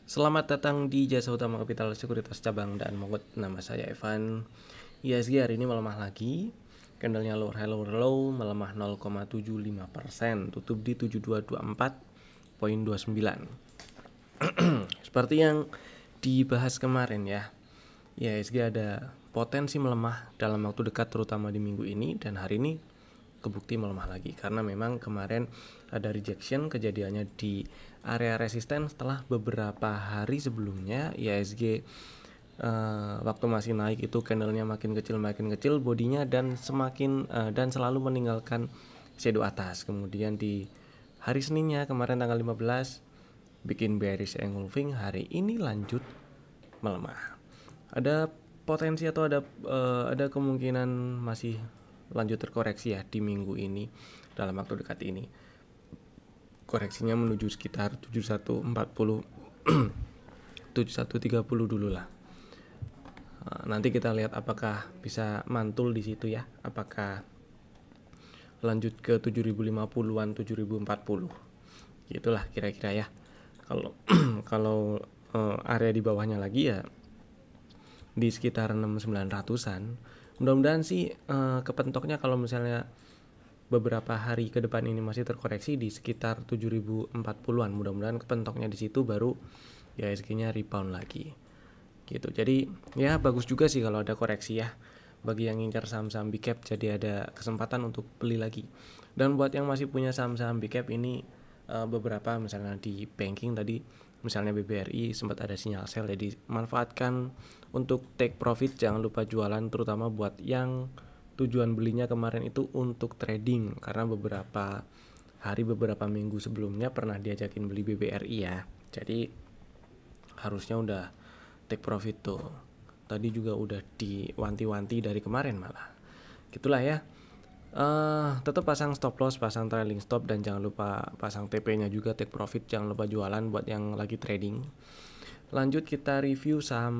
Selamat datang di Jasa Utama Kapital Sekuritas Cabang dan Mogot. Nama saya Evan. IHSG hari ini melemah lagi. Candlenya lower high lower low melemah 0,75%, tutup di 7224,29. Seperti yang dibahas kemarin ya, IHSG ada potensi melemah dalam waktu dekat terutama di minggu ini, dan hari ini kebukti melemah lagi karena memang kemarin ada rejection kejadiannya di area resisten setelah beberapa hari sebelumnya IHSG waktu masih naik itu candlenya makin kecil bodinya dan semakin dan selalu meninggalkan shadow atas. Kemudian di hari Seninnya kemarin tanggal 15 bikin bearish engulfing, hari ini lanjut melemah. Ada potensi atau ada kemungkinan masih lanjut terkoreksi ya di minggu ini dalam waktu dekat ini. Koreksinya menuju sekitar 7140 7130 dulu lah. Nanti kita lihat apakah bisa mantul di situ ya, apakah lanjut ke 7050-an, 7040. Gitulah kira-kira ya. Kalau area di bawahnya lagi ya di sekitar 6900-an. Mudah-mudahan sih kepentoknya kalau misalnya beberapa hari ke depan ini masih terkoreksi di sekitar 7040-an. Mudah-mudahan kepentoknya di situ baru ya IHSG-nya rebound lagi. Gitu. Jadi ya bagus juga sih kalau ada koreksi ya. Bagi yang ngincar saham-saham big cap jadi ada kesempatan untuk beli lagi. Dan buat yang masih punya saham-saham big cap ini beberapa misalnya di banking tadi misalnya BBRI sempat ada sinyal sell, jadi manfaatkan untuk take profit, jangan lupa jualan terutama buat yang tujuan belinya kemarin itu untuk trading, karena beberapa minggu sebelumnya pernah diajakin beli BBRI ya, jadi harusnya udah take profit tuh. Tadi juga udah diwanti-wanti dari kemarin malah. Gitulah ya. Tetap pasang stop loss, pasang trailing stop, dan jangan lupa pasang TP-nya juga, take profit, jangan lupa jualan buat yang lagi trading. Lanjut kita review saham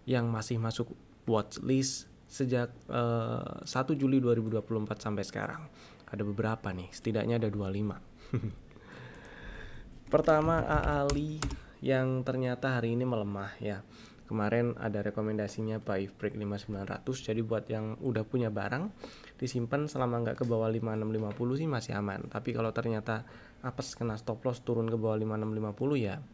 yang masih masuk watchlist sejak 1 Juli 2024 sampai sekarang. Ada beberapa nih, setidaknya ada 25. Pertama AALI yang ternyata hari ini melemah ya. Kemarin ada rekomendasinya buy break 5900, jadi buat yang udah punya barang disimpan selama nggak ke bawah 5650 sih masih aman. Tapi kalau ternyata apes kena stop loss turun ke bawah 5650 ya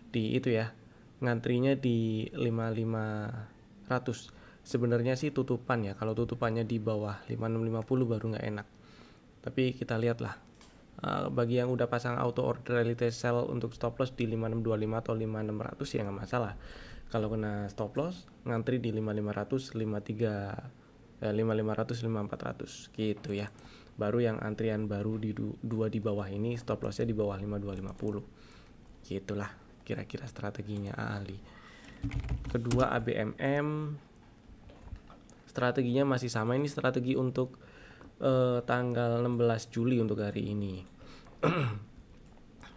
di itu ya, ngantrinya di 5500. Sebenarnya sih tutupan ya, kalau tutupannya di bawah 5650 baru nggak enak. Tapi kita lihatlah. Bagi yang udah pasang auto order reality sell untuk stop loss di 5625 atau 5600 ya nggak masalah. Kalau kena stop loss ngantri di 5500, 5500, 5400 gitu ya. Baru yang antrian baru di dua di bawah ini stop lossnya di bawah 5250. Gitulah kira-kira strateginya Ali. Kedua ABMM, strateginya masih sama, ini strategi untuk tanggal 16 Juli untuk hari ini.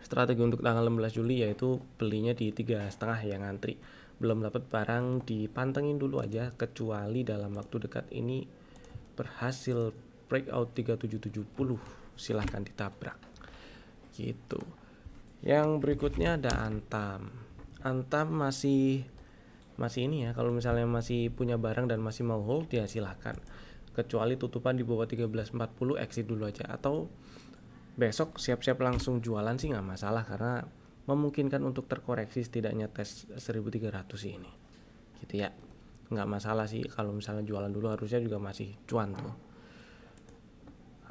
Strategi untuk tanggal 16 Juli yaitu belinya di 3,5 yang ngantri. Belum dapat barang dipantengin dulu aja, kecuali dalam waktu dekat ini berhasil breakout 3770, silahkan ditabrak. Gitu. Yang berikutnya ada Antam. Antam masih ini ya, kalau misalnya masih punya barang dan masih mau hold ya silahkan, kecuali tutupan di bawah 1340 exit dulu aja, atau besok siap-siap langsung jualan sih nggak masalah, karena memungkinkan untuk terkoreksi setidaknya tes 1300 ini gitu ya, nggak masalah sih kalau misalnya jualan dulu, harusnya juga masih cuan tuh.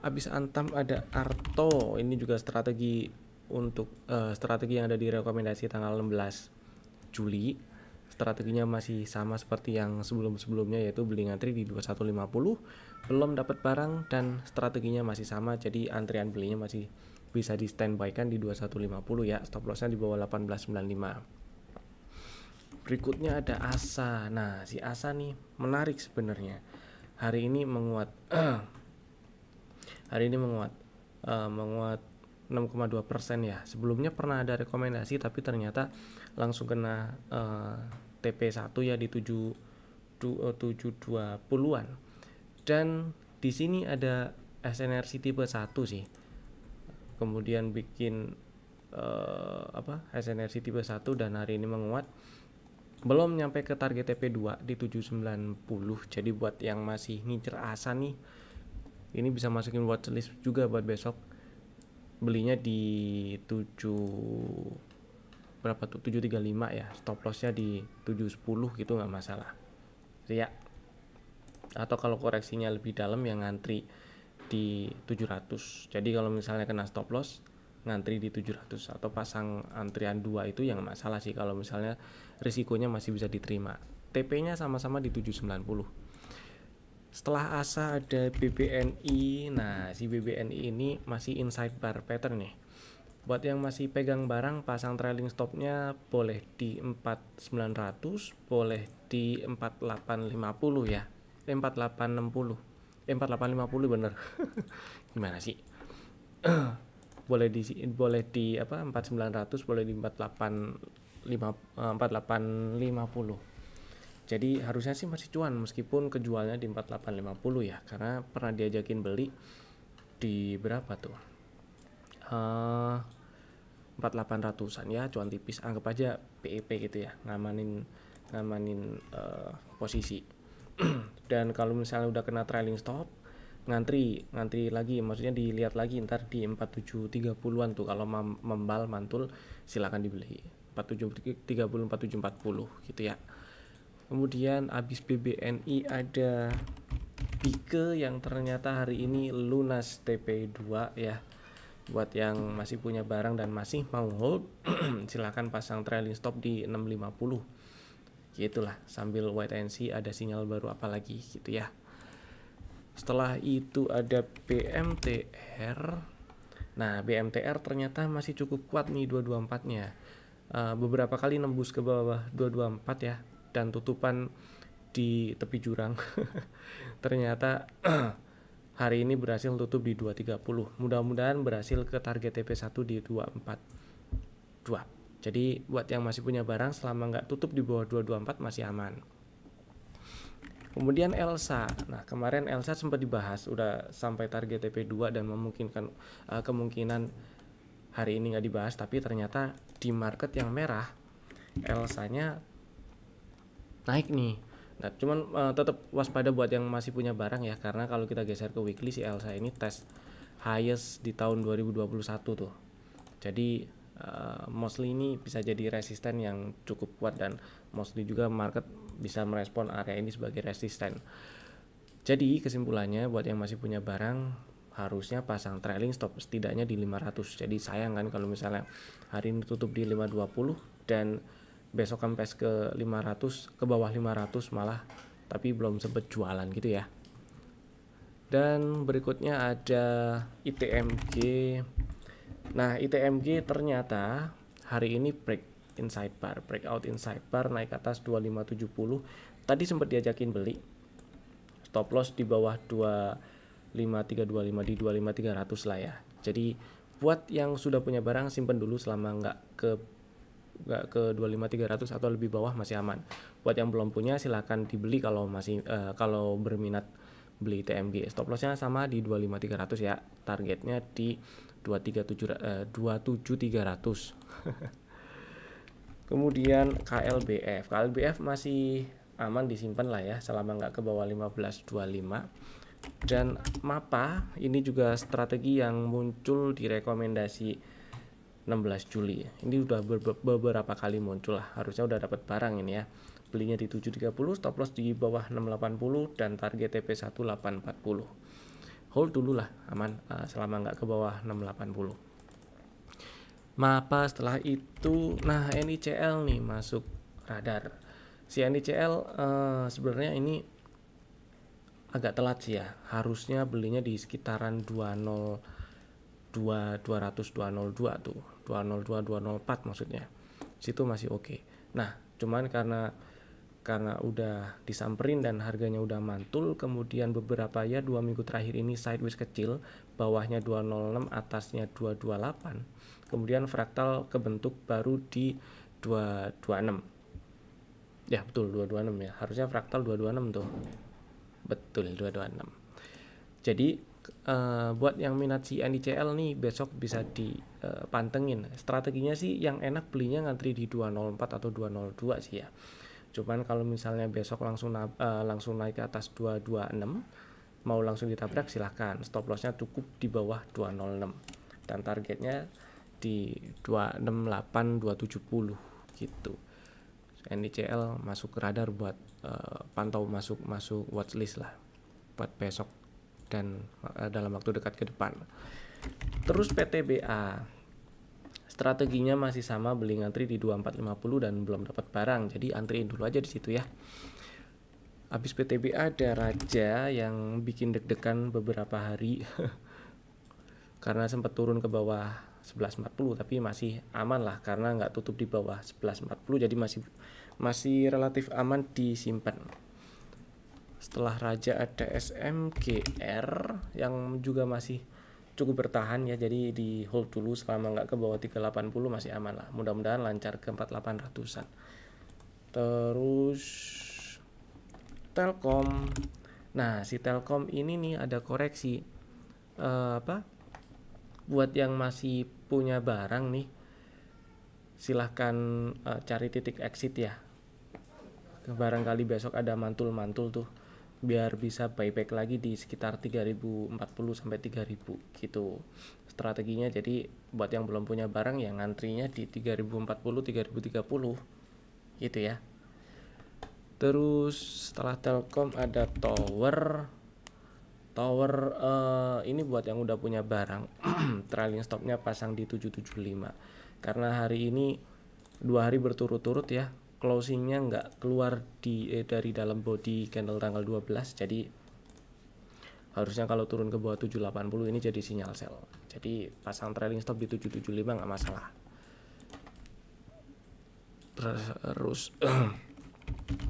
Abis Antam ada Arto, ini juga strategi untuk strategi yang ada di rekomendasi tanggal 16 Juli. Strateginya masih sama seperti yang sebelum-sebelumnya, yaitu beli ngantri di 2150, belum dapat barang dan strateginya masih sama, jadi antrian belinya masih bisa di standby kan di 2150 ya, stop lossnya di bawah 1895. Berikutnya ada ASA. Nah, si ASA nih menarik sebenarnya. Hari ini menguat. Menguat 6,2% ya. Sebelumnya pernah ada rekomendasi tapi ternyata langsung kena TP1 ya di 720-an. Dan di sini ada SNRC tipe 1 sih. Kemudian bikin SNRC tipe 1 dan hari ini menguat, belum nyampe ke target TP2 di 790. Jadi buat yang masih ngincer asa nih, ini bisa masukin watchlist juga buat besok. Belinya di 735 ya, stop lossnya di 710 gitu, nggak masalah ya. Atau kalau koreksinya lebih dalam yang ngantri di 700. Jadi kalau misalnya kena stop loss, ngantri di 700 atau pasang antrian 2 itu yang masalah sih, kalau misalnya risikonya masih bisa diterima. TP-nya sama-sama di 790. Setelah ASA ada BBNI. Nah, si BBNI ini masih inside bar pattern nih. Buat yang masih pegang barang, pasang trailing stopnya boleh di 4900, boleh di 4850 ya. 4860. 4850 bener. Gimana sih? boleh di 4900, boleh di 4850. Jadi harusnya sih masih cuan meskipun kejualnya di 4850 ya, karena pernah diajakin beli di berapa tuh? 4800-an ya, cuan tipis, anggap aja PEP gitu ya, ngamanin posisi. Dan kalau misalnya udah kena trailing stop, ngantri lagi, maksudnya dilihat lagi ntar di 4730-an tuh. Kalau membal mantul silakan dibeli 4730, 4740 gitu ya. Kemudian abis BBNI ada Bike yang ternyata hari ini lunas TP2 ya. Buat yang masih punya barang dan masih mau hold, silakan pasang trailing stop di 650 gitulah, sambil wait and see ada sinyal baru apa lagi gitu ya. Setelah itu ada BMTR. Nah, BMTR ternyata masih cukup kuat nih 224-nya. Beberapa kali nembus ke bawah 224 ya, dan tutupan di tepi jurang. Ternyata hari ini berhasil tutup di 230. Mudah-mudahan berhasil ke target TP1 di 242. Jadi buat yang masih punya barang, selama nggak tutup di bawah 224 masih aman. Kemudian Elsa. Nah, kemarin Elsa sempat dibahas udah sampai target TP2 dan memungkinkan kemungkinan hari ini nggak dibahas, tapi ternyata di market yang merah Elsanya naik nih. Nah, cuman tetap waspada buat yang masih punya barang ya, karena kalau kita geser ke weekly, si Elsa ini tes highest di tahun 2021 tuh. Jadi mostly ini bisa jadi resisten yang cukup kuat, dan mostly juga market bisa merespon area ini sebagai resisten. Jadi kesimpulannya buat yang masih punya barang harusnya pasang trailing stop setidaknya di 500. Jadi sayang kan kalau misalnya hari ini tutup di 520 dan besok kempes ke 500, ke bawah 500 malah, tapi belum sempet jualan gitu ya. Dan berikutnya ada ITMG. Nah, ITMG ternyata hari ini breakout inside bar, naik ke atas 2570. Tadi sempat diajakin beli, stop loss di bawah 25325 di 25300 lah ya. Jadi buat yang sudah punya barang, simpen dulu selama nggak ke 25300 atau lebih bawah masih aman. Buat yang belum punya silakan dibeli kalau masih kalau berminat beli TMG. Stop lossnya sama di 25300 ya, targetnya di 27300. Kemudian KLBF masih aman disimpan lah ya, selama nggak ke bawah 1525. Dan MAPA ini juga strategi yang muncul di rekomendasi 16 Juli. Ini udah beberapa kali muncul lah, harusnya udah dapat barang ini ya. Belinya di 730, stop loss di bawah 680 dan target TP 1840. Hold dulu lah, aman selama nggak ke bawah 680. MAPA setelah itu, nah NICL nih masuk radar. Si NICL sebenarnya ini agak telat sih ya, harusnya belinya di sekitaran 202 tuh, 204 maksudnya, situ masih oke. Nah, cuman karena udah disamperin dan harganya udah mantul, kemudian beberapa ya 2 minggu terakhir ini sideways kecil, bawahnya 206, atasnya 228, kemudian fraktal kebentuk baru di 226 ya, betul 226 ya, harusnya fraktal 226 tuh, betul 226. Jadi Buat yang minat si NICL nih besok bisa dipantengin. Strateginya sih yang enak belinya ngantri di 204 atau 202 sih ya. Cuman kalau misalnya besok langsung naik ke atas 226 mau langsung ditabrak silahkan. Stop lossnya cukup di bawah 206 dan targetnya di 268 270 gitu. NICL masuk radar buat pantau masuk watchlist lah buat besok dan dalam waktu dekat ke depan. Terus PTBA strateginya masih sama, beli ngantri di 2450 dan belum dapat barang, jadi antriin dulu aja di situ ya. Habis PTBA ada Raja yang bikin deg-degan beberapa hari karena sempat turun ke bawah 1140 tapi masih aman lah karena nggak tutup di bawah 1140, jadi masih relatif aman disimpan. Setelah Raja ada SMGR yang juga masih cukup bertahan ya, jadi di hold dulu selama nggak ke bawah 380 masih aman lah, mudah-mudahan lancar ke 4800an. Terus Telkom, nah si Telkom ini nih ada koreksi buat yang masih punya barang nih silahkan cari titik exit ya, barangkali besok ada mantul-mantul tuh biar bisa buyback lagi di sekitar 3040 sampai 3000 gitu strateginya. Jadi buat yang belum punya barang yang ngantrinya di 3040 3030 gitu ya. Terus setelah Telkom ada Tower ini buat yang udah punya barang trailing stopnya pasang di 775 karena hari ini 2 hari berturut-turut ya closingnya nggak keluar dari dalam body candle tanggal 12, jadi harusnya kalau turun ke bawah 780 ini jadi sinyal sell, jadi pasang trailing stop di 775 nggak masalah. Terus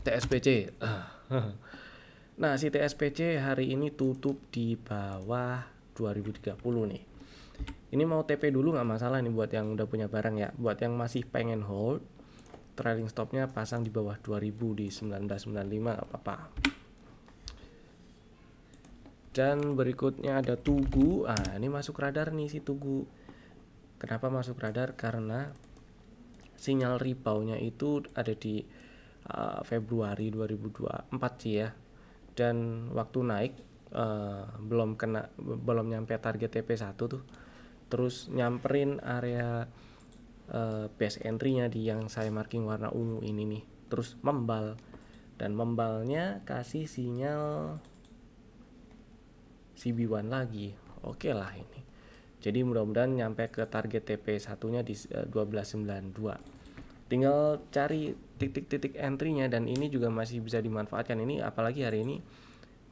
TSPC nah si TSPC hari ini tutup di bawah 2030 nih. Ini mau TP dulu nggak masalah nih buat yang udah punya barang ya. Buat yang masih pengen hold, trailing stopnya pasang di bawah 2000 di 1995 nggak apa-apa. Dan berikutnya ada Tugu. Ini masuk radar nih si Tugu. Kenapa masuk radar? Karena sinyal reboundnya itu ada di Februari 2024 sih ya. Dan waktu naik belum nyampe target TP1 tuh. Terus nyamperin area base entry-nya di yang saya marking warna ungu ini nih. Terus membal, dan membalnya kasih sinyal CB1 lagi. Oke lah ini. Jadi mudah-mudahan nyampe ke target TP1-nya di 1292. Tinggal cari titik-titik entry-nya dan ini juga masih bisa dimanfaatkan. Ini apalagi hari ini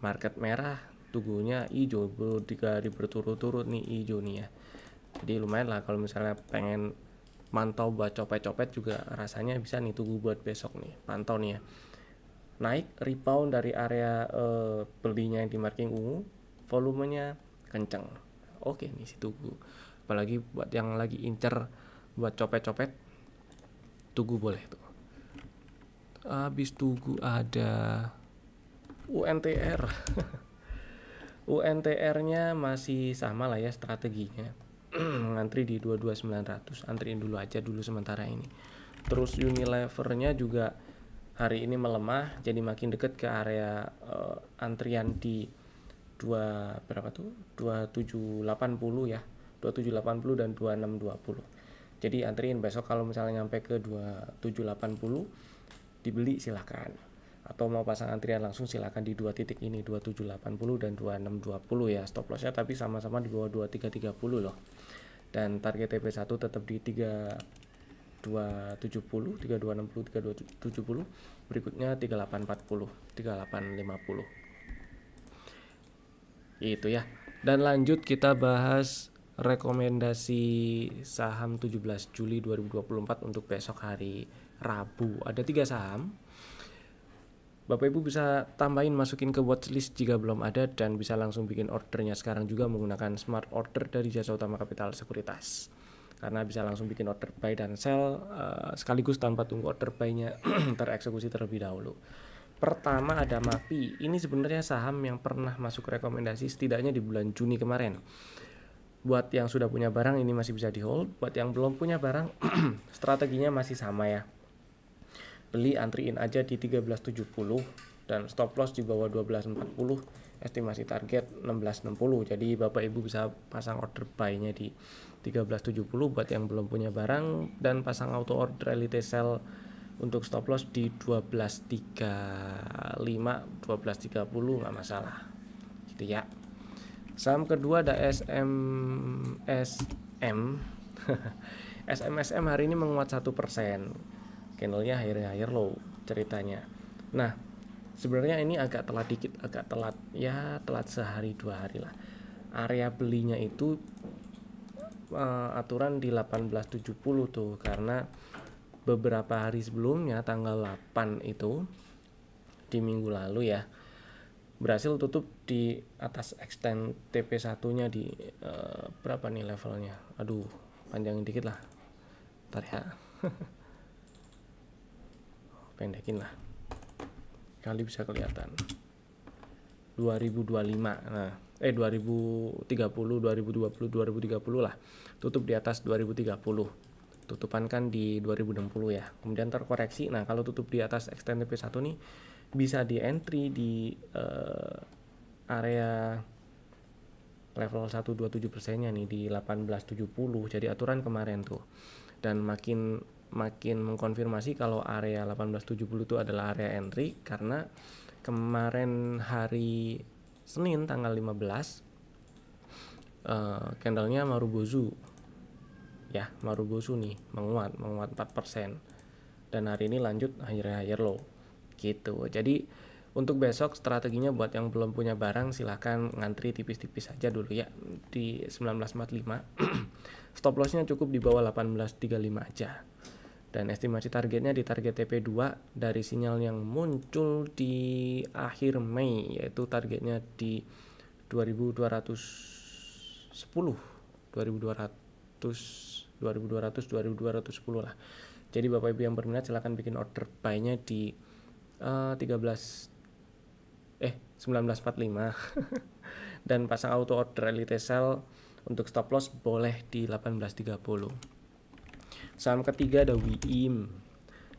market merah, Tugunya hijau, 3 hari berturut-turut nih hijau nih ya. Jadi lumayan lah kalau misalnya pengen mantau buat copet-copet juga rasanya bisa nih Tugu buat besok nih. Pantau nih ya. Naik rebound dari area belinya yang di marking ungu, volumenya kenceng. Oke nih si Tugu. Apalagi buat yang lagi incer buat copet-copet, Tugu boleh tuh. Habis Tugu ada UNTR. UNTR-nya masih sama lah ya strateginya. Ngantri di 22900, antriin dulu aja dulu sementara ini. Terus Unilever-nya juga hari ini melemah, jadi makin deket ke area antrian di 2780 ya, 2780 dan 2620. Jadi antriin besok kalau misalnya nyampe ke 2780 dibeli silahkan, atau mau pasang antrian langsung silahkan di dua titik ini 2780 dan 2620 ya. Stop lossnya tapi sama-sama di bawah 2330 loh. Dan target TP1 tetap di 3270, 3260, 3270. Berikutnya 3840, 3850. Itu ya. Dan lanjut kita bahas rekomendasi saham 17 Juli 2024 untuk besok hari Rabu. Ada 3 saham. Bapak Ibu bisa tambahin, masukin ke watchlist jika belum ada, dan bisa langsung bikin ordernya sekarang juga menggunakan smart order dari Jasa Utama Capital Sekuritas. Karena bisa langsung bikin order buy dan sell sekaligus tanpa tunggu order buy-nya tereksekusi terlebih dahulu. Pertama ada MAPI. Ini sebenarnya saham yang pernah masuk rekomendasi setidaknya di bulan Juni kemarin. Buat yang sudah punya barang ini masih bisa di hold. Buat yang belum punya barang strateginya masih sama ya. Beli antriin aja di 13.70 dan stop loss di bawah 12.40, estimasi target 16.60. Jadi Bapak Ibu bisa pasang order buy-nya di 13.70 buat yang belum punya barang, dan pasang auto order elite sell untuk stop loss di 12.35, 12.30 nggak masalah gitu ya. Saham kedua ada SMSM. SMSM hari ini menguat 1%. Candlenya higher low ceritanya. Nah, sebenarnya ini agak telat dikit, agak telat ya, telat sehari 2 hari lah. Area belinya itu aturan di 18.70 tuh, karena beberapa hari sebelumnya tanggal 8 itu di minggu lalu ya berhasil tutup di atas extend TP1 nya di berapa nih levelnya, aduh panjangin dikit lah, ntar ya. Pendekin lah kali bisa kelihatan 2025. Nah 2030, 2020, 2030 lah, tutup di atas 2030. Tutupan kan di 2060 ya, kemudian terkoreksi. Nah kalau tutup di atas extend TP1 nih bisa di entry di area level 127%-nya nih di 18.70. jadi aturan kemarin tuh, dan makin mengkonfirmasi kalau area 18.70 itu adalah area entry, karena kemarin hari Senin tanggal 15 candlenya Marubozu ya, Marubozu nih menguat 4%, dan hari ini lanjut higher low gitu. Jadi untuk besok strateginya buat yang belum punya barang silahkan ngantri tipis-tipis aja dulu ya di 1945. Stop lossnya cukup di bawah 18.35 aja, dan estimasi targetnya di target TP2 dari sinyal yang muncul di akhir Mei, yaitu targetnya di 2210, 2210 lah. Jadi Bapak Ibu yang berminat silahkan bikin order buy-nya di 1945 dan pasang auto order elite sell untuk stop loss boleh di 18.30. Saham ketiga ada WIIM.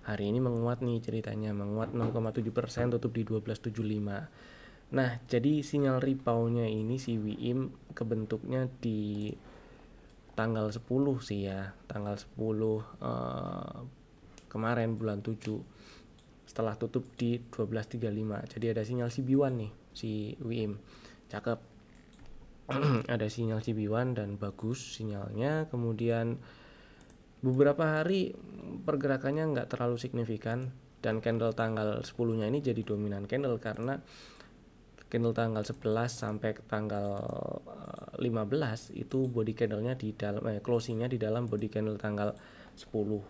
Hari ini menguat nih ceritanya, menguat 6,7%, tutup di 12.75. Nah, jadi sinyal rebound-nya ini si WIIM kebentuknya di tanggal 10 sih ya, tanggal 10 kemarin bulan 7 setelah tutup di 12.35. Jadi ada sinyal CB1 nih si WIIM, cakep. Ada sinyal CB1 dan bagus sinyalnya. Kemudian beberapa hari pergerakannya nggak terlalu signifikan, dan candle tanggal 10 nya ini jadi dominan candle, karena candle tanggal 11 sampai tanggal 15 itu body candlenya di dalam closingnya di dalam body candle tanggal 10,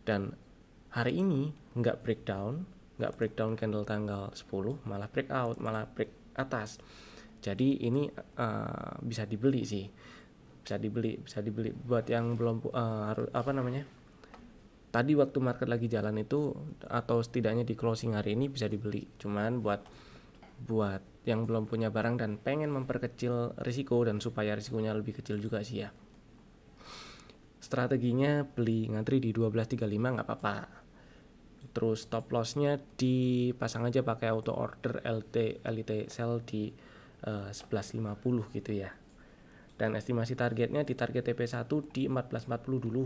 dan hari ini nggak breakdown candle tanggal 10, malah breakout, malah break atas. Jadi ini bisa dibeli sih, bisa dibeli buat yang belum tadi waktu market lagi jalan itu, atau setidaknya di closing hari ini bisa dibeli. Cuman buat yang belum punya barang dan pengen memperkecil risiko dan supaya risikonya lebih kecil juga sih ya, strateginya beli ngantri di 12.35 nggak apa-apa. Terus stop lossnya dipasang aja pakai auto order elite sell di 11.50 gitu ya. Dan estimasi targetnya di target TP1 di 14.40 dulu.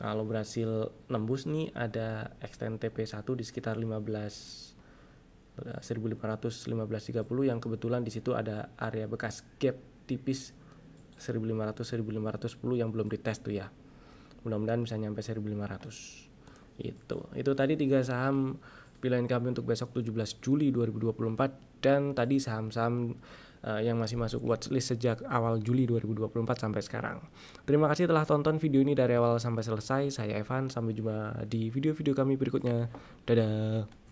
Kalau berhasil nembus nih ada extend TP1 di sekitar 15.30 yang kebetulan di situ ada area bekas gap tipis 1.500 1.510 yang belum dites tuh ya. Mudah-mudahan bisa nyampe 1.500. Itu tadi 3 saham pilihan kami untuk besok 17 Juli 2024, dan tadi saham-saham yang masih masuk watchlist sejak awal Juli 2024 sampai sekarang. Terima kasih telah tonton video ini dari awal sampai selesai. Saya Evan, sampai jumpa di video-video kami berikutnya. Dadah.